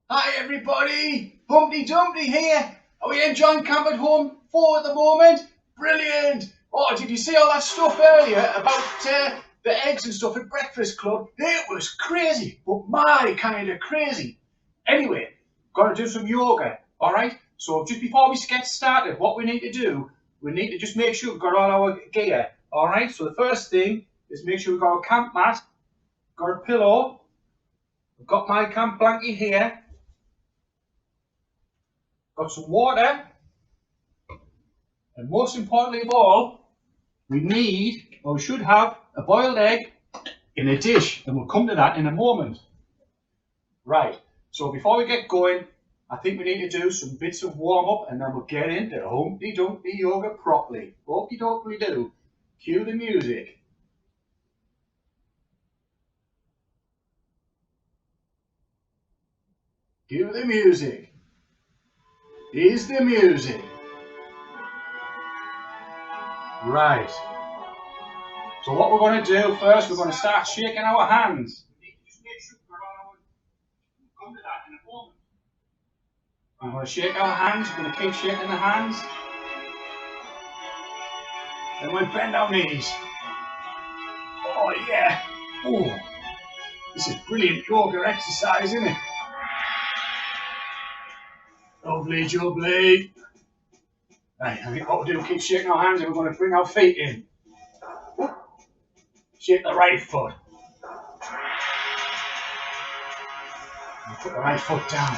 Hi everybody, Humpty Dumpty here. Are we enjoying camp at home 4 at the moment? Brilliant. Oh, did you see all that stuff earlier about the eggs and stuff at Breakfast Club? It was crazy, but my kind of crazy. Anyway, got to do some yoga, all right? So just before we get started, what we need to do, we need to just make sure we've got all our gear, all right? So the first thing is make sure we've got a camp mat, got a pillow, I've got my camp blanket here, got some water, and most importantly of all, we need, or we should have, a boiled egg in a dish, and we'll come to that in a moment. Right, so before we get going, I think we need to do some bits of warm up, and then we'll get into Humpty Dumpty yoga properly. Okie dokie do. Cue the music. Cue the music. Here's the music. Right. So what we're going to do first, we're going to start shaking our hands. We're going to shake our hands, we're going to keep shaking the hands. Then we'll bend our knees. Oh yeah. Oh, this is brilliant yoga exercise, isn't it? Lovely jubbly. Right, I think what we'll do, keep shaking our hands and we're going to bring our feet in. Shake the right foot. And put the right foot down.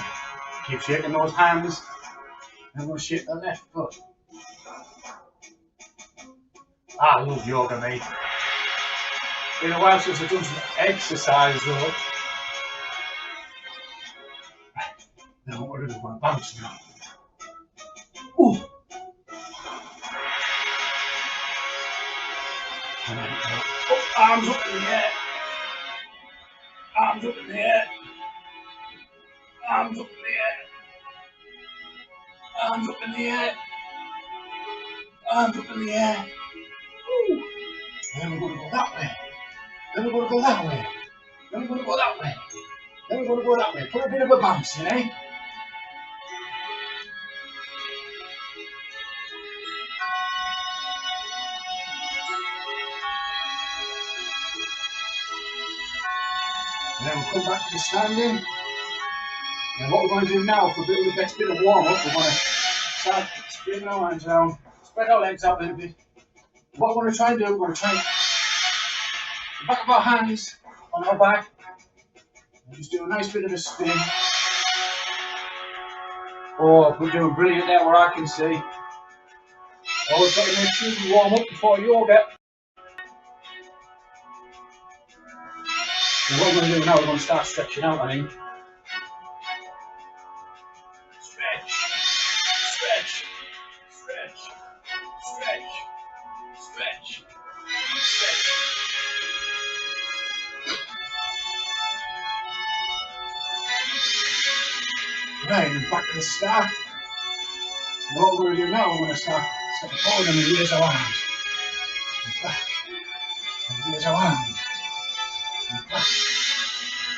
Keep shaking those hands. And we'll shake the left foot. I love yoga, mate. Been a while since I've done some exercise though. Now what do I want to bounce now? Ooh. Oh, arms up in the air. Arms up in the air. Arms up in the air. Arms up in the air. Arms up in the air. Ooh. Then we're going to go that way. Then we're going to go that way. Then we're going to go that way. Then we're going to go that way. Put a bit of a bounce in, eh? And then we'll come back to the standing. And what we're going to do now for a bit of the best bit of warm up, we're going to start spreading our hands around, spread our legs out a little bit. What we're going to try and do, we're going to try and the back of our hands on our back, and just do a nice bit of a spin. Oh, we're doing brilliant there where I can see. Always got to make sure you warm up before yoga. And what we're going to do now, we're going to start stretching out, I think. Stretch, stretch, stretch, stretch, stretch, stretch. Right, and back to the start. And what we're going to do now, we're going to start stepping forward and raise our arms. And back, and raise our arms. And back,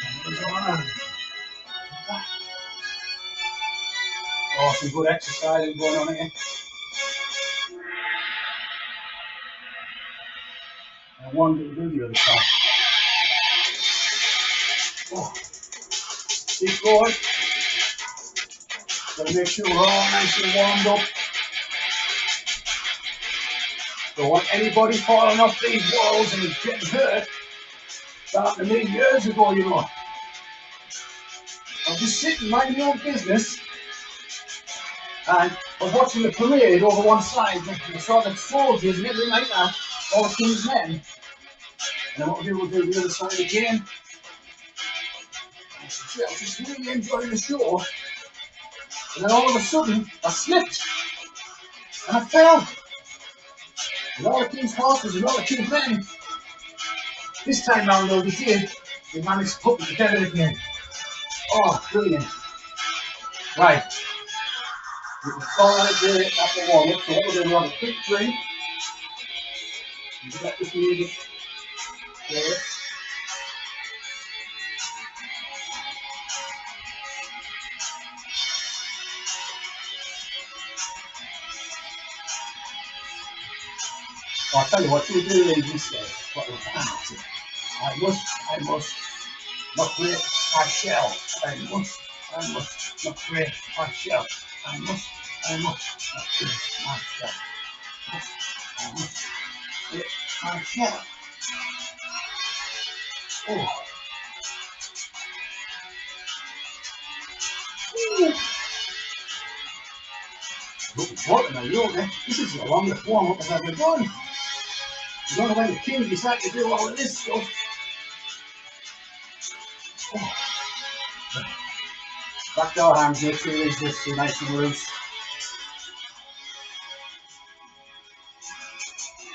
and raise our arms. And back. Oh, some good exercising going on here. And one to do the other side. Oh. Keep going. Got to make sure we're all nice and warmed up. Don't want anybody falling off these walls and getting hurt. That happened to me years ago, you know. I was just sitting minding my own business, and I was watching the parade over one side, and I saw the soldiers and everything like that, all the King's men. And then what we'll do the other side again. I was just really enjoying the show. And then all of a sudden, I slipped. And I fell. And all the King's horses and all the King's men. This time round though, they managed to put me together again. Oh, brilliant. Right. We can fall on it there at the warm up. So what we're going to have a quick drink. And let this music play. I'll tell you what you do leave instead. I must not break, I shall. I must not break, I shall. I must not break, I shall. I must break, I shall. Oh. Ooh. Looking forward to yoga. This is the longest warm-up I've ever done. I don't know when the king decided to do all of this stuff. Oh. Back door hands, make sure these are so nice and loose.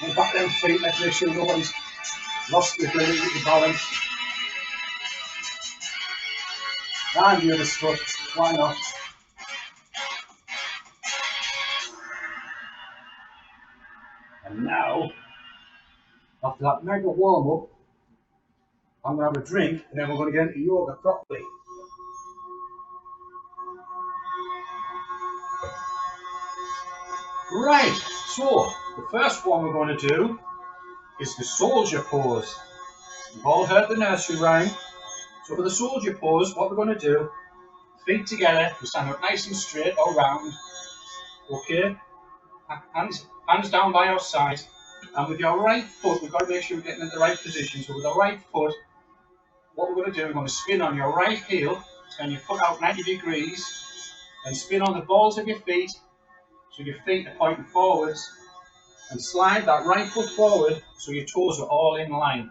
And back them feet, let's make sure nobody's lost the ability to balance. And the other foot, why not? And now, after that mega warm-up, I'm going to have a drink and then we're going to get into yoga properly. Right, so the first one we're going to do is the Soldier Pause. You've all heard the nursery rhyme. So for the Soldier Pause, what we're going to do, feet together, we stand up nice and straight or round. Okay, hands down by your side. And with your right foot, we've got to make sure we're getting in the right position. So with the right foot, what we're going to do, we're going to spin on your right heel, turn your foot out 90 degrees, and spin on the balls of your feet, so your feet are pointing forwards, and slide that right foot forward so your toes are all in line.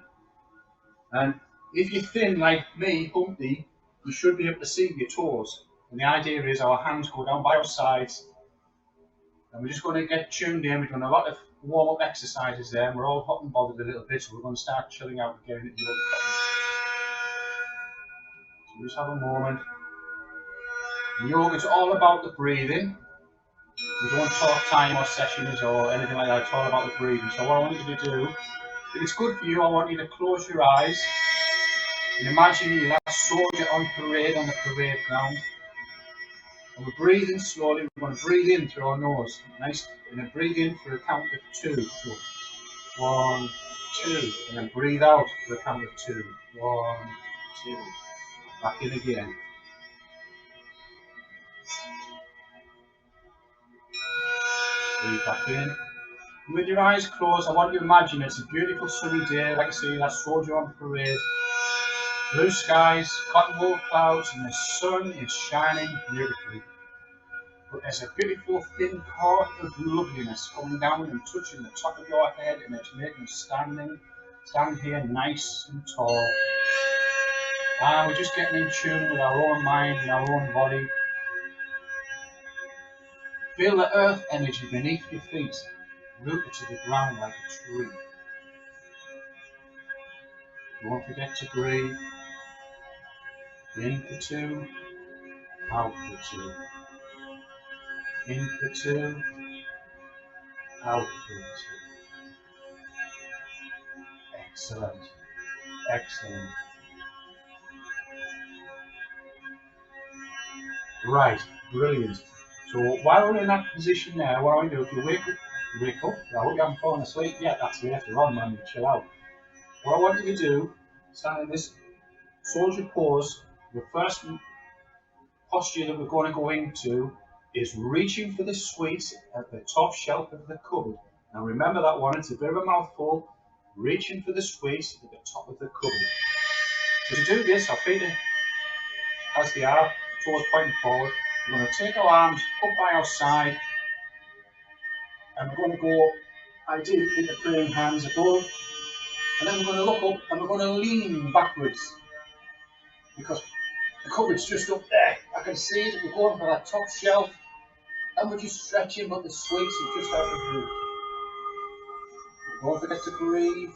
And if you're thin like me, Humpty, you should be able to see your toes. And the idea is our hands go down by our sides, and we're just going to get tuned in. We've done a lot of warm-up exercises there, and we're all hot and bothered a little bit, so we're going to start chilling out and getting it yoga. So just have a moment. Yoga is all about the breathing. We don't talk time or sessions or anything like that, it's all about the breathing. So what I want you to do, if it's good for you, I want you to close your eyes and imagine you're that soldier on parade on the parade ground. And we're breathing slowly. We're going to breathe in through our nose. Nice. And then breathe in for a count of 2. So 1, 2. And then breathe out for a count of 2. 1, 2. Back in again. Breathe back in. And with your eyes closed, I want you to imagine it's a beautiful sunny day, like I say, that soldier on parade. Blue skies, cotton wool clouds, and the sun is shining beautifully. But there's a beautiful thin cord of loveliness coming down and touching the top of your head, and it's making you stand here nice and tall. And we're just getting in tune with our own mind and our own body. Feel the earth energy beneath your feet, rooted to the ground like a tree. Don't forget to breathe. In for 2, out for 2. In for 2, out for 2. Excellent. Excellent. Right, brilliant. So while we're in that position there, what I want to do, if you wake up, I hope you haven't fallen asleep yet, that's later on, man, chill out. What I want you to do, stand in this soldier pose. The first posture that we're going to go into is reaching for the sweets at the top shelf of the cupboard. Now remember that one, it's a bit of a mouthful. Reaching for the sweets at the top of the cupboard. So to do this, our feet are as they are, toes pointing forward. We're going to take our arms up by our side, and we're going to go ideally into praying hands above, and then we're going to look up and we're going to lean backwards because the cupboard's just up there. I can see it. We're going for that top shelf, and we're just stretching, but the sweets are just out of reach. Don't forget to breathe.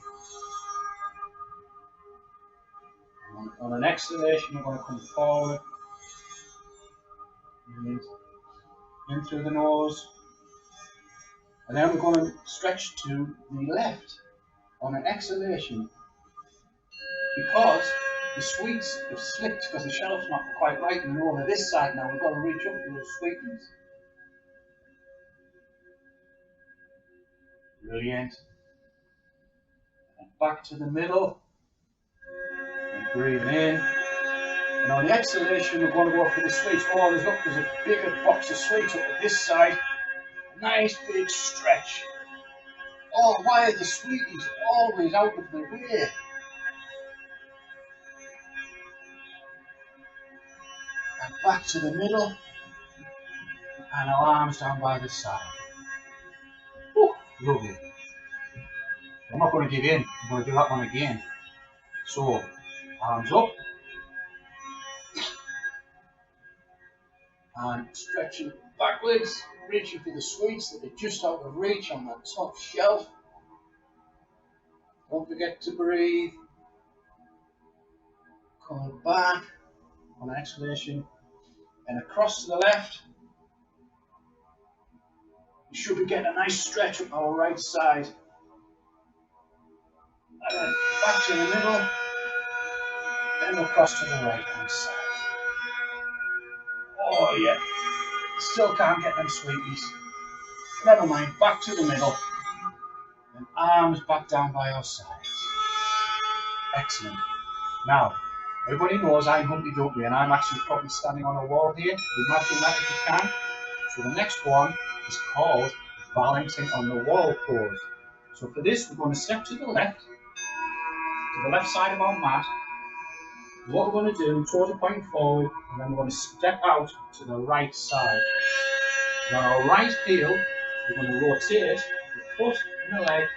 On an exhalation, we're going to come forward, in through the nose, and then we're going to stretch to the left on an exhalation because the sweets have slipped because the shelf's not quite right, and we're over this side now. We've got to reach up to those sweetness. Brilliant. and back to the middle, and breathe in. And on the exhalation, we're going to go for the sweets. Oh, there's a bigger box of sweets up at this side. Nice big stretch. Oh, why are the sweeties always out of the way? And back to the middle, and our arms down by the side. Woo, lovely. I'm not going to give in. I'm going to do that one again. So, arms up, and stretching backwards, reaching for the sweets that are just out of reach on that top shelf. Don't forget to breathe. Coming back on exhalation, and across to the left. We should be getting a nice stretch up our right side. And then back to the middle, then across to the right hand side. Oh yeah, still can't get them sweeties. Never mind, back to the middle. And arms back down by our sides. Excellent. Now, everybody knows I'm Humpty Dumpty, and I'm actually probably standing on a wall here. Imagine that if you can. So the next one is called balancing on the wall pose. So for this, we're going to step to the left side of our mat. What we're going to do, toes are pointing forward, and then we're going to step out to the right side. Now our right heel, we're going to rotate the foot and the leg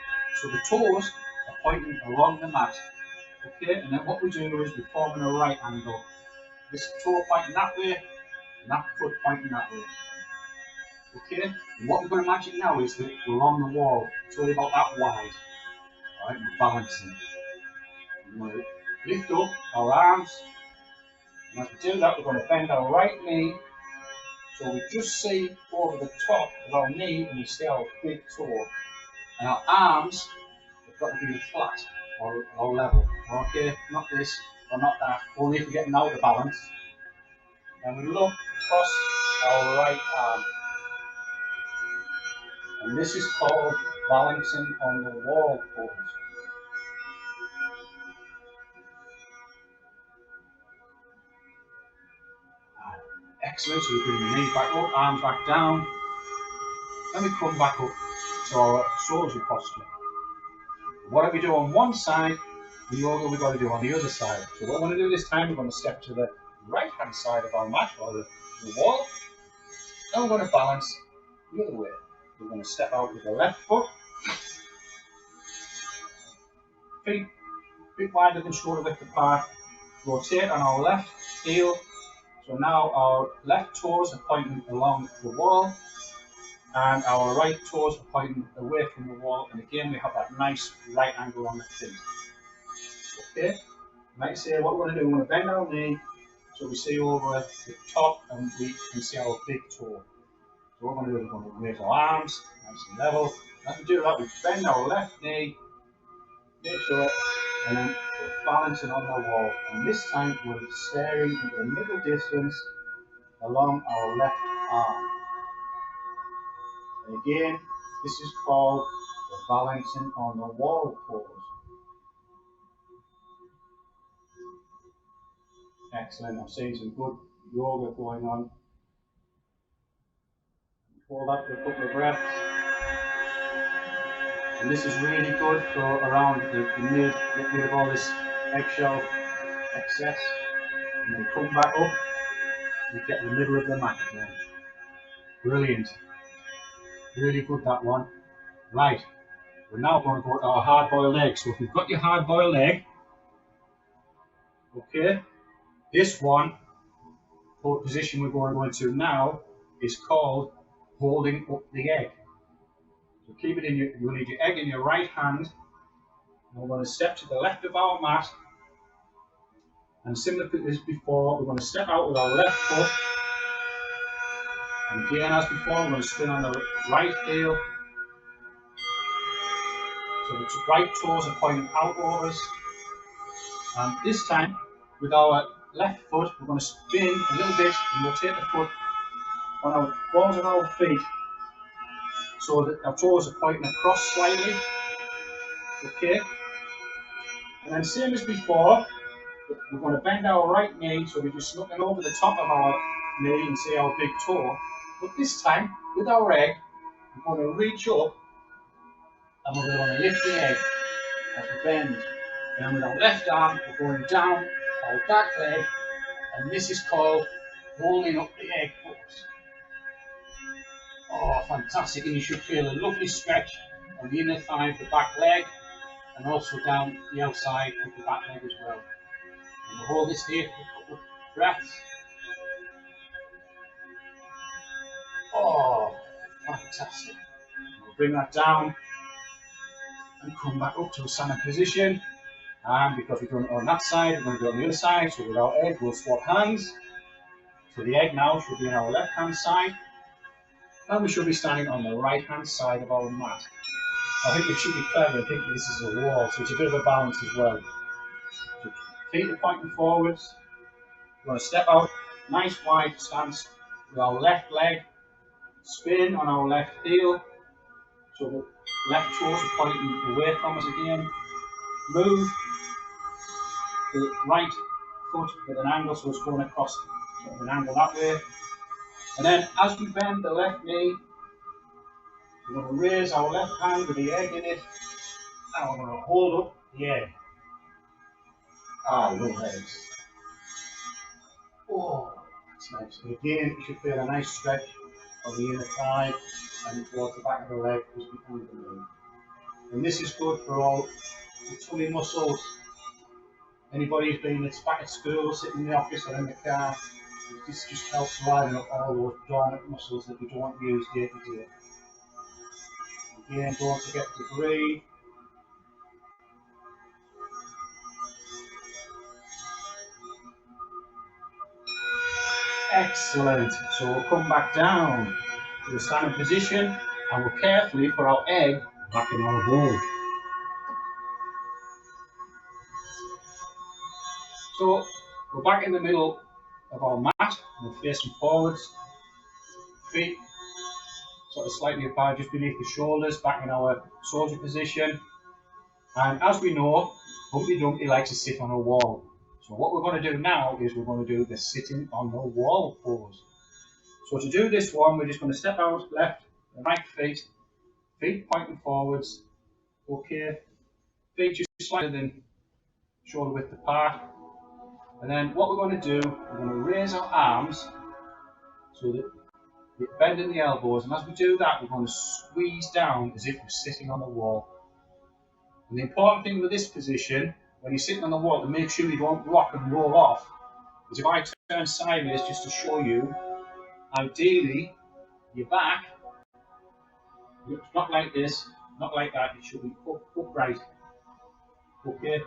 so the toes are pointing along the mat. Okay, and then what we do is we form in a right angle. This toe pointing that way, and that foot pointing that way. Okay, and what we're going to imagine now is that we're on the wall. It's only about that wide. Alright, we're balancing. We're going to lift up our arms, and as we do that, we're going to bend our right knee so we just see over the top of our knee and we see our big toe. And our arms have got to be flat or level. Okay, not this or not that, only if we're getting out of balance. And we look across our right arm. And this is called balancing on the wall pose. Excellent, so we bring the knees back up, arms back down, then we come back up to our soldier posture. Whatever we do on one side, the yoga we've got to do on the other side. So what we're going to do this time, we're going to step to the right hand side of our mat, or the wall, and we're going to balance the other way. We're going to step out with the left foot, feet a bit wider than shoulder width apart, rotate on our left heel. So now our left toes are pointing along the wall, and our right toes are pointing away from the wall, and again we have that nice right angle on the feet. Okay, like I say, what we're going to do, we're going to bend our knee so we see over the top and we can see our big toe. So what we're going to do is we're going to raise our arms nice and level. As we do that, we bend our left knee, make sure, and then we're balancing on the wall. And this time we're staring into the middle distance along our left arm. And again, this is called the balancing on the wall pose. Excellent, I'm seeing some good yoga going on. Hold that for a couple of breaths. And this is really good for around the mid, get rid of all this eggshell excess. And then come back up and get in the middle of the mat again. Brilliant. Really good, that one. Right, we're now going to go to our hard-boiled egg. So if you've got your hard-boiled egg, okay, this one, position we're going to go into now, is called holding up the egg. So keep it in your, you'll need your egg in your right hand. And we're going to step to the left of our mat. And similar to this before, we're going to step out with our left foot. And again, as before, we're going to spin on the right heel. So the right toes are pointing outwards. And this time, with our left foot, we're going to spin a little bit and rotate the foot on our balls of our feet so that our toes are pointing across slightly. Okay? And then same as before, we're going to bend our right knee, so we're just looking over the top of our knee and see our big toe. But this time, with our egg, we're going to reach up and we're going to lift the egg as we bend. And with our left arm, we're going down our back leg, and this is called holding up the egg pose. Oh, fantastic, and you should feel a lovely stretch on the inner thigh of the back leg, and also down the outside of the back leg as well. And we'll hold this here for a couple of breaths. Oh, fantastic. We'll bring that down and come back up to a standing position. And because we've done it on that side, we're going to do it on the other side. So with our egg, we'll swap hands. So the egg now should be on our left hand side. And we should be standing on the right hand side of our mat. I think it should be clever. I think this is a wall, so it's a bit of a balance as well. So feet are pointing forwards. We're going to step out, nice wide stance with our left leg. Spin on our left heel. So the left toes are pointing away from us again. Move the right foot with an angle, so it's going across sort of an angle that way. And then as we bend the left knee, we're going to raise our left hand with the egg in it, and we're going to hold up the egg. Ah, low legs. Oh, that's nice. And again, you should feel a nice stretch of the inner thigh and towards the back of the leg as we move the knee. And this is good for all the tummy muscles. Anybody who's been back at school, sitting in the office or in the car, this just helps liven up all those dormant muscles that we don't use day to day. Again, don't forget to breathe. Excellent. So we'll come back down to the standing position and we'll carefully put our egg back in our bowl. So we're back in the middle of our mat. We're facing forwards. Feet sort of slightly apart, just beneath the shoulders, back in our soldier position. And as we know, Humpty Dumpty likes to sit on a wall. So what we're going to do now is we're going to do the sitting on the wall pose. So to do this one, we're just going to step out left and right feet, feet pointing forwards. Okay, feet just slightly than shoulder width apart. And then what we're going to do, we're going to raise our arms so that we're bending the elbows. And as we do that, we're going to squeeze down as if we're sitting on the wall. And the important thing with this position, when you're sitting on the wall, to make sure you don't rock and roll off, is if I turn sideways just to show you, ideally, your back looks not like this, not like that, it should be upright. Okay,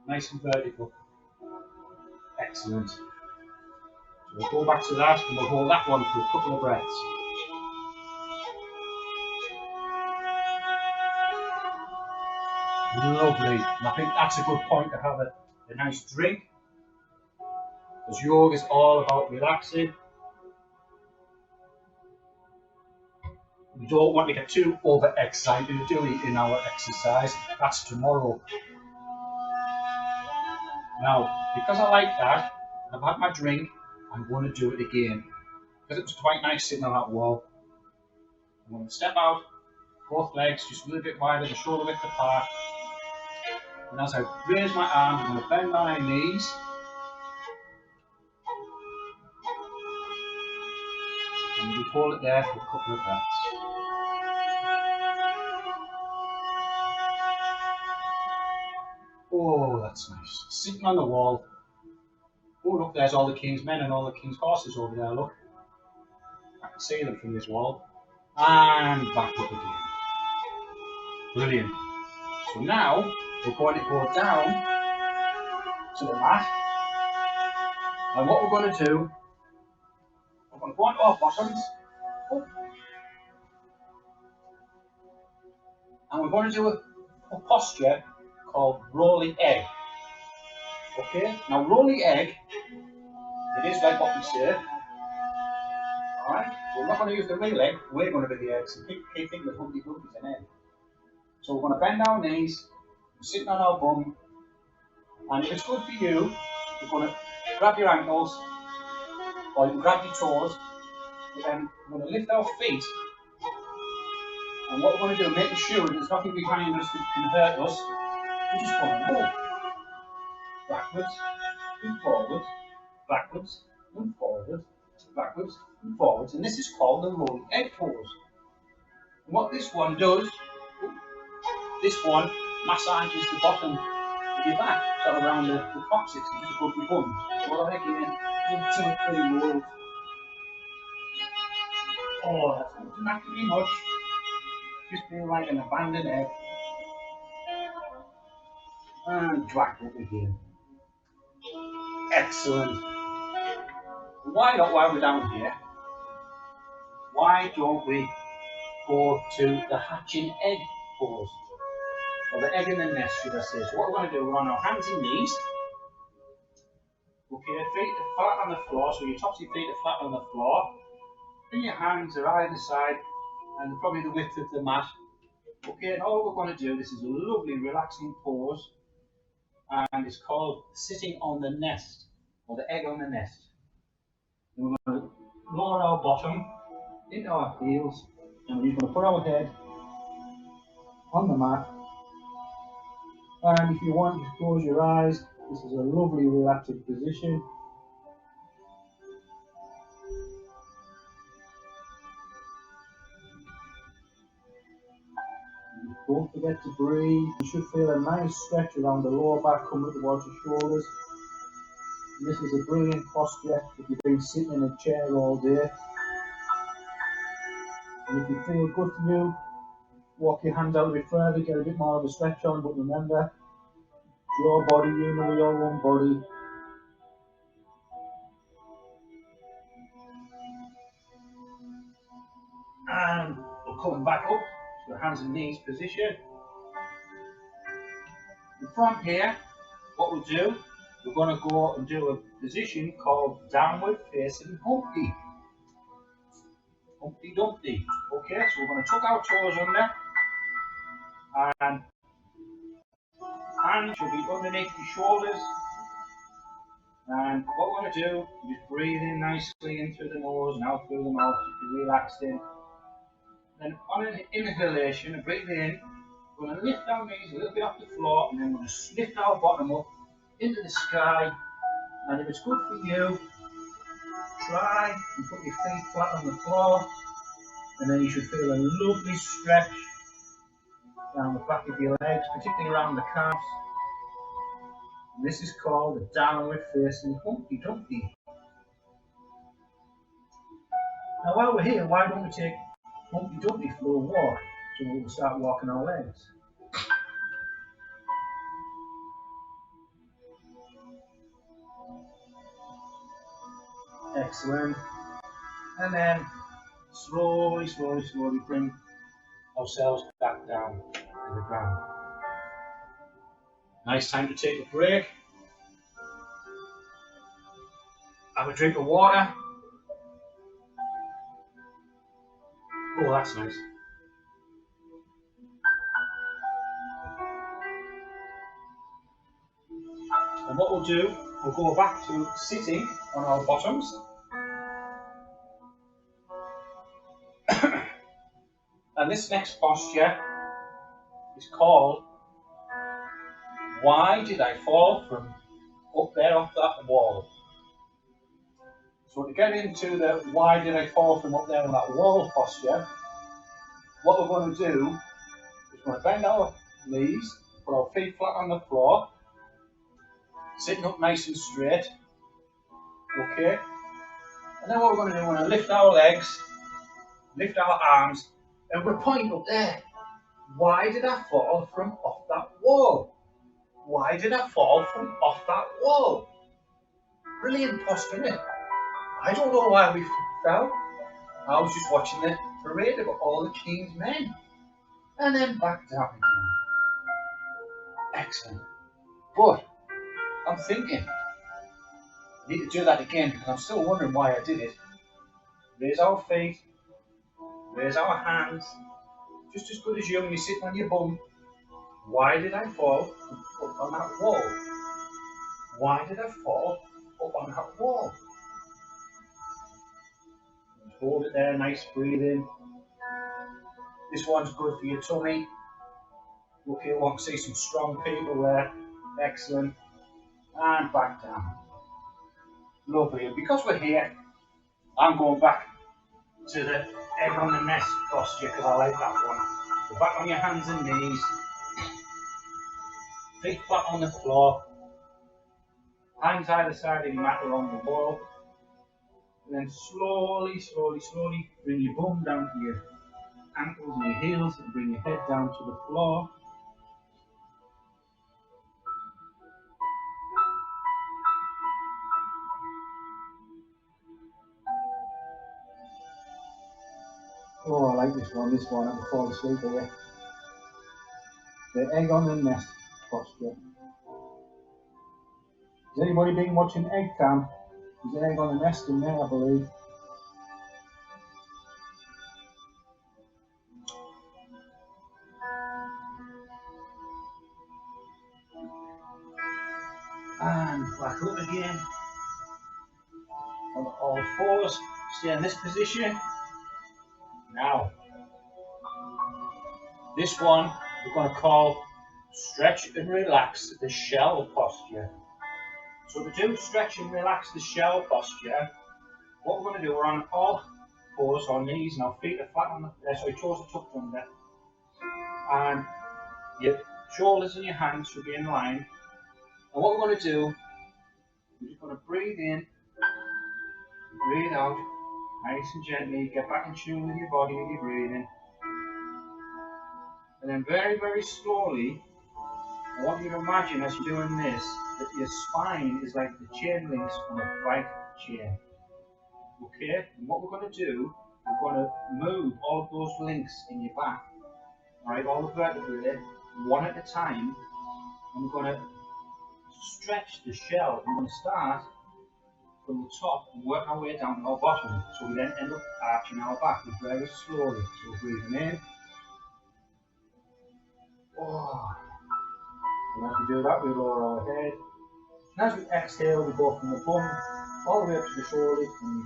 nice and vertical. Excellent. So we'll go back to that and we'll hold that one for a couple of breaths. Lovely. And I think that's a good point to have a nice drink, because yoga is all about relaxing. We don't want to get too overexcited, do we, in our exercise? That's tomorrow. Now, because I like that, I've had my drink, I'm going to do it again. Because it was quite nice sitting on that wall. I'm going to step out, both legs just a little bit wider, the shoulder width apart. And as I raise my arms, I'm going to bend my knees. And we'll hold it there for a couple of breaths. Oh, that's nice. Sitting on the wall. Oh, look, there's all the king's men and all the king's horses over there, look. I can see them from this wall. And back up again. Brilliant. So now, we're going to go down to the mat. And what we're going to do, we're going to go onto our bottoms. Oh. And we're going to do a posture called rolling egg. Okay, now rolling egg, it is like what we say. Alright, so we're not going to use the real egg, we're going to be the egg. So keep thinking that Humpty Dumpty's an egg. So we're going to bend our knees, we're sitting on our bum, And if it's good for you, you're going to grab your ankles, or you can grab your toes, but then we're going to lift our feet. And what we're going to do, making sure there's nothing behind us that can hurt us, we're just going to move. Backwards and forwards, backwards and forwards, backwards and forwards. And this is called the rolling egg pose. And what this one does, this one massages the bottom of your back, so around the coccyx, just above your bum. So again, 1, 2, 3 rolls. Oh, that's not too much. Just feel like an abandoned egg. And back up again. Excellent. Why not, while we're down here, why don't we go to the hatching egg pose? Or the egg in the nest, should I say. So what we're going to do, we're on our hands and knees. Okay, feet are flat on the floor, so your tops of your feet are flat on the floor. And your hands are either side, and probably the width of the mat. Okay, and all we're going to do, this is a lovely relaxing pose, and it's called sitting on the nest, or the egg on the nest. And we're going to lower our bottom into our heels, and we're just going to put our head on the mat. And if you want, just close your eyes. This is a lovely relaxing position. Don't forget to breathe. You should feel a nice stretch around the lower back coming towards the shoulders. And this is a brilliant posture if you've been sitting in a chair all day. And if you feel good for you, walk your hands out a bit further, get a bit more of a stretch on, but remember, your body, you know your own body. And we're coming back up to the hands and knees position. And from here, what we'll do, we're going to go and do a position called downward facing Humpty. Humpty Dumpty. Okay, so we're going to tuck our toes under, and hands should be underneath your shoulders. And what we're going to do, just breathe in nicely in through the nose and out through the mouth, just be relaxed in. Then on an inhalation, and breathe in, we're going to lift our knees a little bit off the floor, and then we're going to lift our bottom up into the sky. And if it's good for you, try and put your feet flat on the floor, and then you should feel a lovely stretch down the back of your legs, particularly around the calves. And this is called the downward facing Humpty Dumpty. Now while we're here, why don't we take Humpty Dumpty for a walk? So we'll start walking our legs. Excellent. And then slowly bring ourselves back down to the ground. Nice time to take a break. Have a drink of water. Oh, that's nice. And what we'll do, we'll go back to sitting on our bottoms. And this next posture is called, why did I fall from up there off that wall? So to get into the why did I fall from up there on that wall posture, what we're going to do is we're going to bend our knees, put our feet flat on the floor, sitting up nice and straight, okay? And then what we're going to do, we're going to lift our legs, lift our arms, and we're pointing up there. Why did I fall from off that wall? Why did I fall from off that wall? Brilliant posture, isn't it? I don't know why we fell. I was just watching the parade of all the king's men. And then back down again. Excellent. But I'm thinking, I need to do that again because I'm still wondering why I did it. Raise our feet, raise our hands, just as good as you when you're sitting on your bum. Why did I fall on that wall? Why did I fall up on that wall? Hold it there, nice breathing. This one's good for your tummy. Okay, I want to see some strong people there. Excellent. And back down. Lovely. And because we're here, I'm going back to the egg on the nest posture because I like that one. So back on your hands and knees. Feet flat on the floor. Hands either side of your mat or on the wall. And then slowly, slowly, slowly bring your bum down to your ankles and your heels and bring your head down to the floor. Oh, I like this one, I can fall asleep here. The egg on the nest posture. Has anybody been watching Egg Cam? There's an egg on the nest in there, I believe. And back up again. On all fours, stay in this position. Now, this one we're going to call stretch and relax the shell posture. So to do stretch and relax the shell posture, what we're going to do, we're on all fours, our knees, and our feet are flat on the, sorry, toes are tucked under, and your shoulders and your hands should be in line. And what we're going to do, we're just going to breathe in, breathe out, nice and gently, get back in tune with your body and your breathing. And then very, very slowly, I want you to imagine as you're doing this, that your spine is like the chain links on a bike chain. Okay? And what we're going to do, we're going to move all of those links in your back. Alright, all the vertebrae, one at a time. And we're going to stretch the shell. We're going to start from the top and work our way down to our bottom. So we then end up arching our back very slowly. So breathing in. Oh. And as we do that, we lower our head. And as we exhale, we go from the bum all the way up to the shoulders and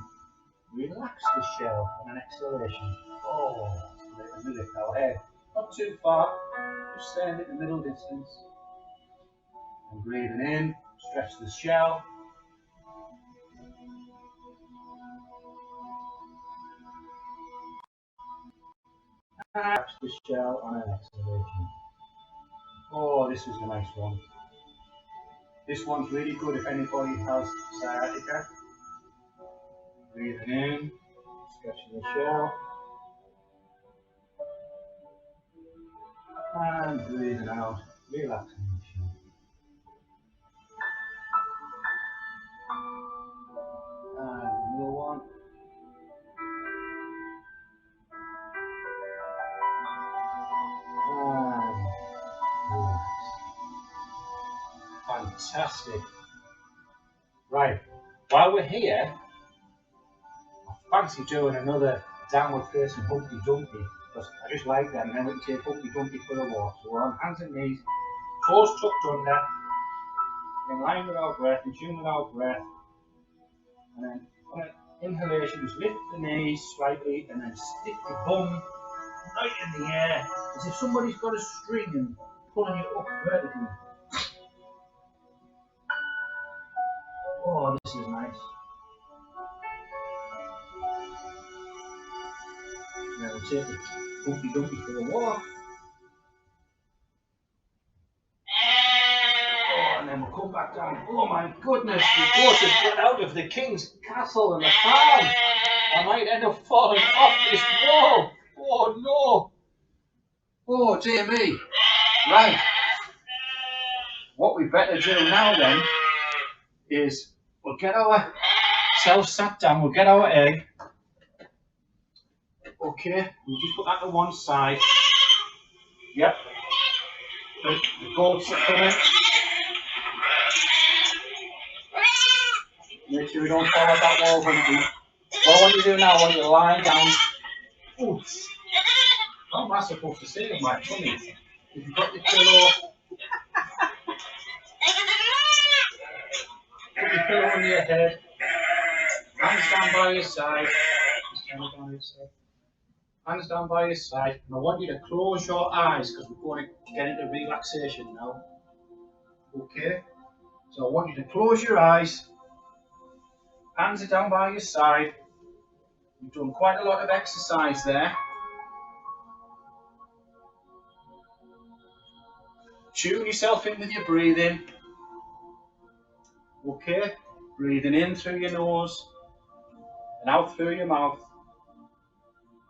we relax the shell on an exhalation. Oh, let me lift our head. Not too far, just staying at the middle distance. And breathing in, stretch the shell. And stretch the shell on an exhalation. Oh, this is a nice one. This one's really good if anybody has sciatica. Breathing in, stretching the shell. And breathing out, relaxing the shell. And another one. And relax. Fantastic. Right, while we're here, I fancy doing another downward facing Humpty Dumpty because I just like them, and then we can take Humpty Dumpty for a walk. So we're on hands and knees, toes tucked under, in line with our breath, in tune with our breath, and then on an inhalation, just lift the knees slightly and then stick the bum right in the air as if somebody's got a string and pulling you up vertically. Oh, this is nice. Now we'll take the Humpty Dumpty for a walk. Oh, and then we'll come back down. Oh my goodness, we go to get out of the king's castle and the farm. I might end up falling off this wall. Oh no. Oh dear me. Right. What we better do now then is we'll get ourselves sat down, we'll get our egg. Okay, we'll just put that to one side. Yep. The goats are coming. Make sure we don't fall off that wall, Humpty. What I want you to do now, I want you to lie down. Ooh. How am I supposed to say on my tummy? If you've got your pillow. head. Hands down by your side. Hands down by your side. And I want you to close your eyes because we're going to get into relaxation now. Okay? So I want you to close your eyes. Hands are down by your side. You've done quite a lot of exercise there. Tune yourself in with your breathing. Okay? Breathing in through your nose and out through your mouth.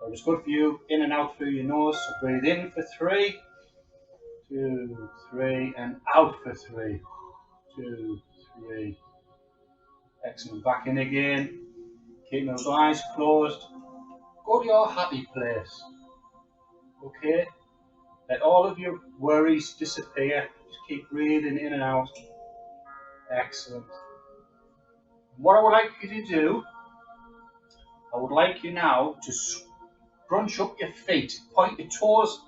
That was good for you. In and out through your nose. So breathe in for 3, 2, 3, and out for 3, 2, 3. Excellent. Back in again. Keep those eyes closed. Go to your happy place. Okay? Let all of your worries disappear. Just keep breathing in and out. Excellent. What I would like you to do, I would like you now to scrunch up your feet. Point your toes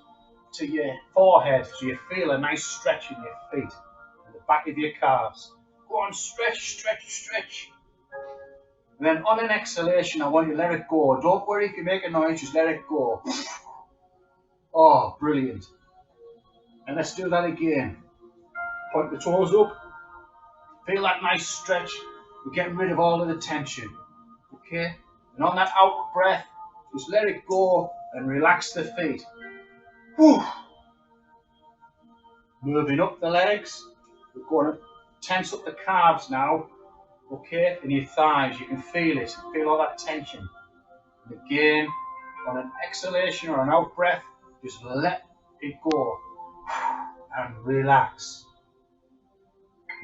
to your forehead so you feel a nice stretch in your feet and the back of your calves. Go on, stretch, stretch, stretch. And then on an exhalation, I want you to let it go. Don't worry if you make a noise, just let it go. Oh, brilliant. And let's do that again. Point the toes up. Feel that nice stretch. We're getting rid of all of the tension. Okay? And on that out breath, just let it go and relax the feet. Whew. Moving up the legs. We're going to tense up the calves now. Okay? And your thighs. You can feel it. Feel all that tension. And again, on an exhalation or an out breath, just let it go. And relax.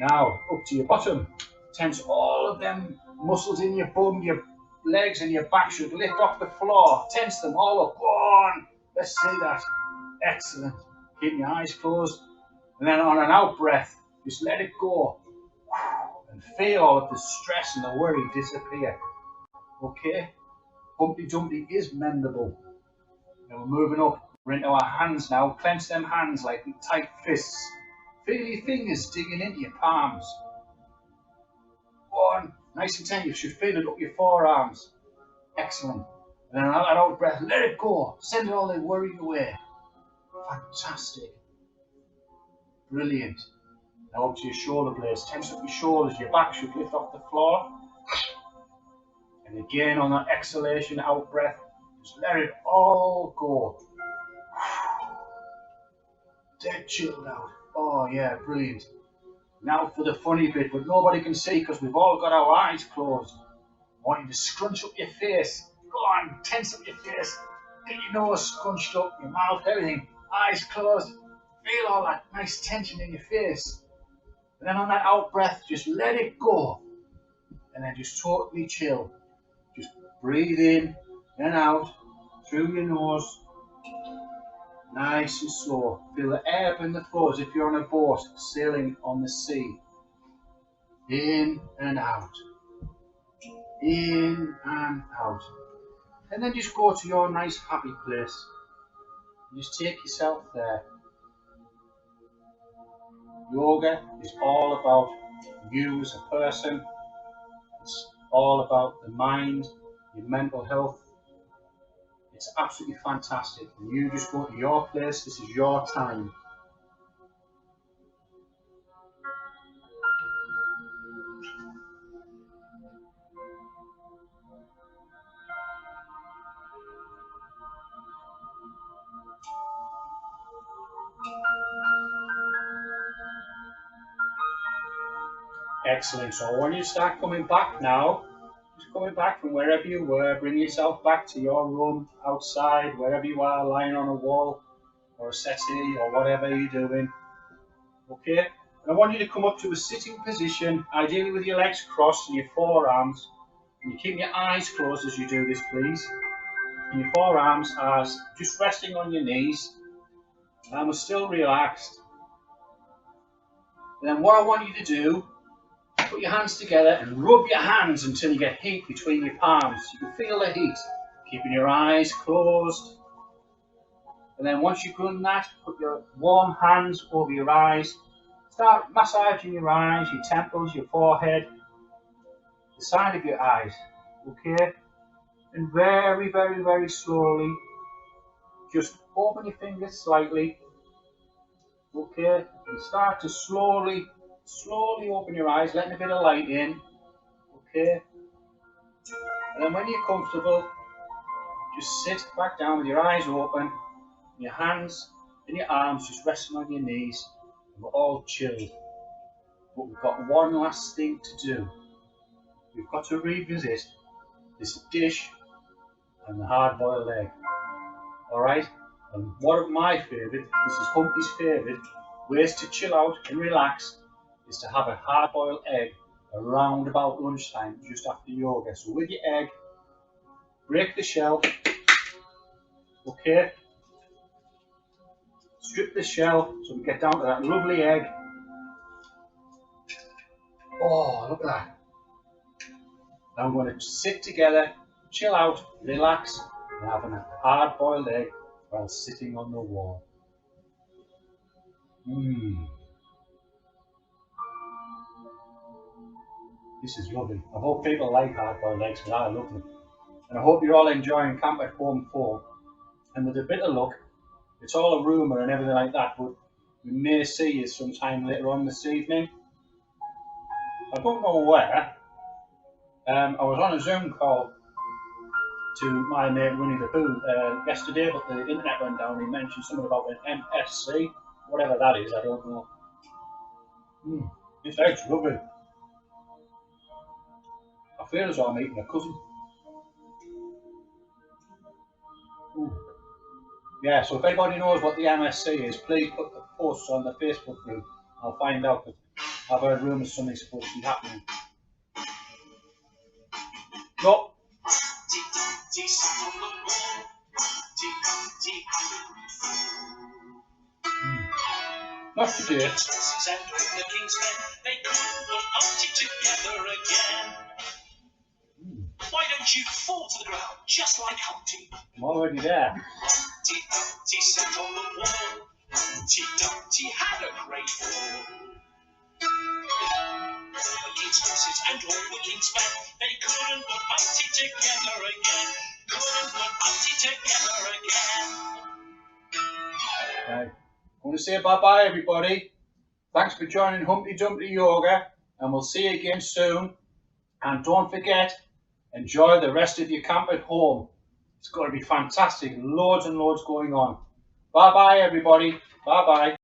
Now, up to your bottom. Tense all of them muscles in your bum, your legs and your back should lift off the floor. Tense them all up. Go on. Let's see that. Excellent. Keep your eyes closed. And then on an out breath, just let it go. And feel all of the stress and the worry disappear. Okay? Humpty Dumpty is mendable. Now we're moving up. We're into our hands now. Clench them hands like tight fists. Feel your fingers digging into your palms. Go on. Nice and tight. You should feel it up your forearms. Excellent. And then on that out breath, let it go. Send all the worry away. Fantastic. Brilliant. Now up to your shoulder blades. Tense up your shoulders. Your back should lift off the floor. And again on that exhalation, out breath, just let it all go. Dead chilled out. Oh yeah, brilliant. Now for the funny bit, but nobody can see because we've all got our eyes closed. I want you to scrunch up your face. Go on, tense up your face. Get your nose scrunched up, your mouth, everything. Eyes closed. Feel all that nice tension in your face. And then on that out breath, just let it go. And then just totally chill. Just breathe in and out through your nose. Nice and slow. Feel the ebb and the flow as if you're on a boat sailing on the sea. In and out. In and out. And then just go to your nice happy place. Just take yourself there. Yoga is all about you as a person. It's all about the mind, your mental health. It's absolutely fantastic. And you just go to your place. This is your time. Excellent. So when you start coming back now, just coming back from wherever you were, bring yourself back to your room, outside, wherever you are, lying on a wall or a settee or whatever you're doing. Okay? And I want you to come up to a sitting position, ideally with your legs crossed and your forearms. And you keep your eyes closed as you do this, please. And your forearms are just resting on your knees. And we're still relaxed. And then what I want you to do, put your hands together and rub your hands until you get heat between your palms. You can feel the heat. Keeping your eyes closed. And then once you've done that, put your warm hands over your eyes. Start massaging your eyes, your temples, your forehead. the side of your eyes, okay? And very, very, very slowly, just open your fingers slightly, okay? And start to slowly open your eyes, letting a bit of light in, okay? And then when you're comfortable, just sit back down with your eyes open, your hands and your arms just resting on your knees. We're all chilled. But we've got one last thing to do. We've got to revisit this dish and the hard-boiled egg. Alright? And one of my favourite, this is Humpty's favourite, ways to chill out and relax is to have a hard-boiled egg around about lunchtime, just after yoga. So with your egg, break the shell, okay? Strip the shell so we get down to that lovely egg. Oh, look at that. Now I'm going to sit together, chill out, relax, and have a hard-boiled egg while sitting on the wall. This is lovely. I hope people like hard-boiled eggs because I love them. And I hope you're all enjoying Camp at Home 4. And with a bit of luck, it's all a rumour and everything like that, but we may see you sometime later on this evening. I don't know where. I was on a Zoom call to my mate Winnie the Pooh yesterday, but the internet went down. He mentioned something about an MSC, whatever that is, I don't know. This egg's lovely. I feel as though I'm eating a cousin. Yeah, so if anybody knows what the MSC is, please put the posts on the Facebook group. I'll find out, but I've heard rumours something's supposed to be happening. No. Not today. Why don't you fall to the ground, just like Humpty? I'm already there. Humpty Dumpty sat on the wall. Humpty Dumpty had a great fall. The king's horses and all the king's men, they couldn't put Humpty together again. Couldn't put Humpty together again. Right. I want to say bye-bye, everybody. Thanks for joining Humpty Dumpty Yoga, and we'll see you again soon. And don't forget, enjoy the rest of your camp at home. It's going to be fantastic. Loads and loads going on. Bye-bye, everybody. Bye-bye.